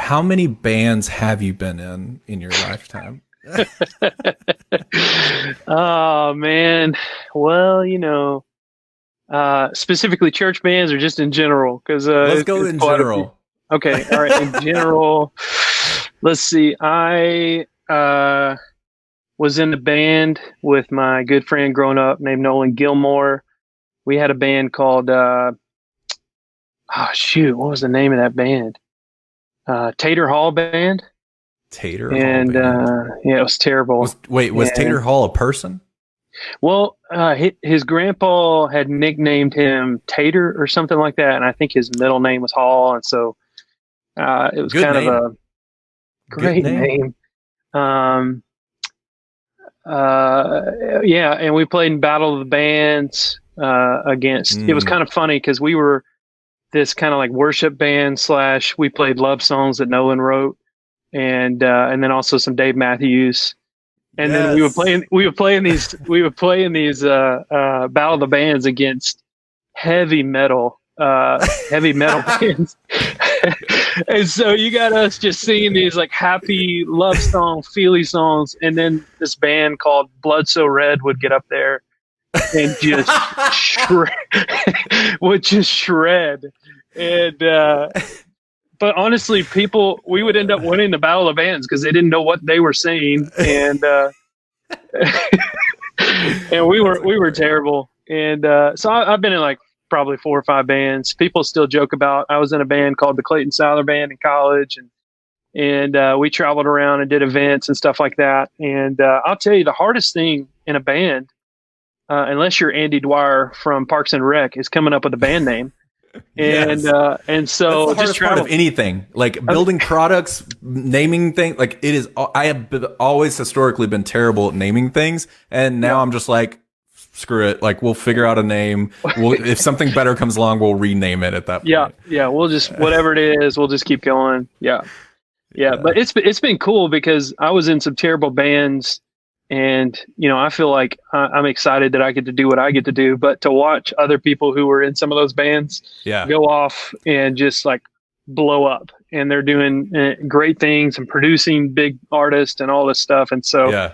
how many bands have you been in your lifetime? Oh man. Well, specifically church bands or just in general? Because Let's go it's in quite a few. general. Okay, all right. In general, let's see. I was in a band with my good friend growing up named Nolan Gilmore. We had a band called what was the name of that band? Tater Hall Band. Tater Hall And Band. yeah, it was terrible. Was Tater Hall a person? Well, his grandpa had nicknamed him Tater or something like that, and I think his middle name was Hall, and so it was Good kind name. of a great name. Yeah, and we played in Battle of the Bands against. It was kind of funny because we were this kind of like worship band / we played love songs that Nolan wrote, and then also some Dave Matthews. And then we would play in these Battle of the Bands against heavy metal bands. And so you got us just singing these like happy love song, feely songs, and then this band called Blood So Red would get up there and just shred. And but honestly, we would end up winning the Battle of the Bands because they didn't know what they were saying, and and we were terrible. And so I've been in like probably 4 or 5 bands. People still joke about I was in a band called the Klayton Band in college, and we traveled around and did events and stuff like that. And I'll tell you, the hardest thing in a band, unless you're Andy Dwyer from Parks and Rec, is coming up with a band name. And Yes. And so that's the hardest part of anything, like building products, naming things. Like it is, I have always historically been terrible at naming things, and now I'm just like, screw it. Like we'll figure out a name. If something better comes along, we'll rename it at that point. Yeah. We'll just whatever it is, we'll just keep going. Yeah. But it's been cool because I was in some terrible bands. And, I feel like I'm excited that I get to do what I get to do, but to watch other people who were in some of those bands go off and just like blow up, and they're doing great things and producing big artists and all this stuff. And so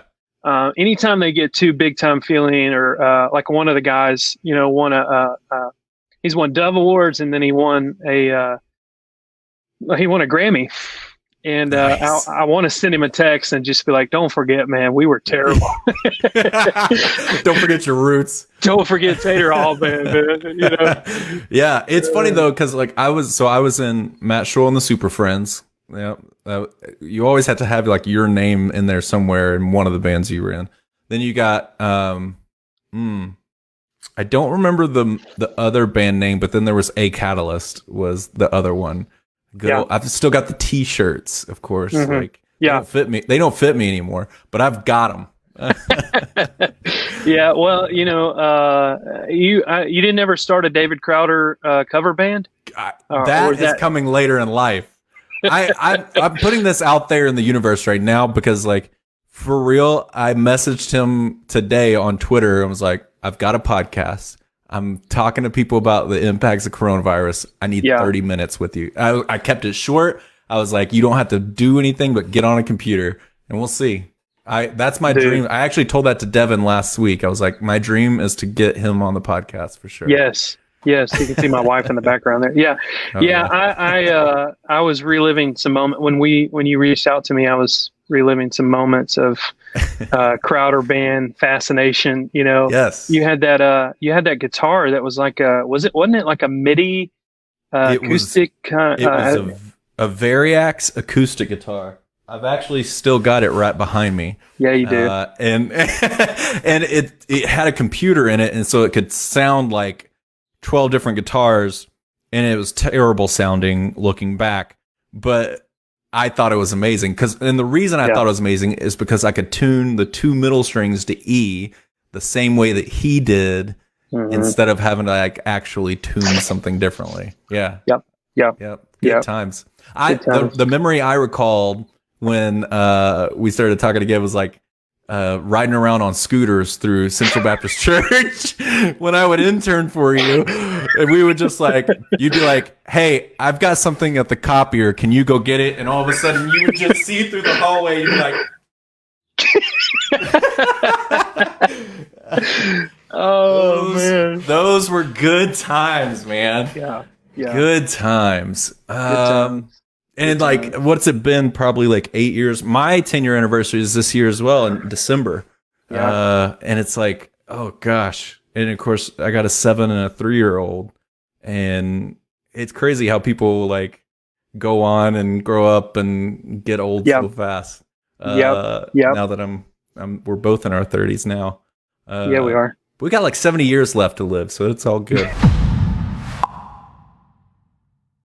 anytime they get too big time feeling, or like one of the guys, he's won Dove Awards, and then he won a Grammy. And nice. I want to send him a text and just be like, don't forget, man, we were terrible. Don't forget your roots. Don't forget Tater Hall Band, man. Yeah, it's funny though, because like I was in Matt Scholl and the Super Friends. Yeah, you always had to have like your name in there somewhere in one of the bands you were in. Then you got I don't remember the other band name, but then there was A Catalyst was the other one. I've still got the T-shirts, of course. Like they don't fit me anymore, but I've got them. Yeah, well, you didn't ever start a David Crowder cover band? That is coming later in life. I'm putting this out there in the universe right now because, like, for real, I messaged him today on Twitter and was like, I've got a podcast. I'm talking to people about the impacts of coronavirus. I need 30 minutes with you. I kept it short. I was like, you don't have to do anything but get on a computer and we'll see. That's my dream. I actually told that to Devin last week. I was like, my dream is to get him on the podcast for sure. Yes. You can see my wife in the background there. Yeah. I was reliving some moment when you reached out to me. I was reliving some moments of Crowder band fascination. Yes. You had that guitar that was like wasn't it like a MIDI acoustic? It was a Variax acoustic guitar. I've actually still got it right behind me. Yeah, you do. And it had a computer in it, and so it could sound like 12 different guitars, and it was terrible sounding looking back, but I thought it was amazing and the reason I thought it was amazing is because I could tune the 2 middle strings to E the same way that he did instead of having to like actually tune something differently. Yeah. Yep. Good times. The memory I recalled when we started talking again was like riding around on scooters through Central Baptist Church when I would intern for you. And we would just like, you'd be like, hey, I've got something at the copier. Can you go get it? And all of a sudden you would just see through the hallway. You'd be like, man. Those were good times, man. Yeah. Good times. And like, what's it been? Probably like 8 years. My 10-year anniversary is this year as well in December. And it's like, oh gosh. And of course, I got a 7 and a 3-year-old, and it's crazy how people like go on and grow up and get old so fast. Now that we're both in our 30s now. We are. We got like 70 years left to live, so it's all good.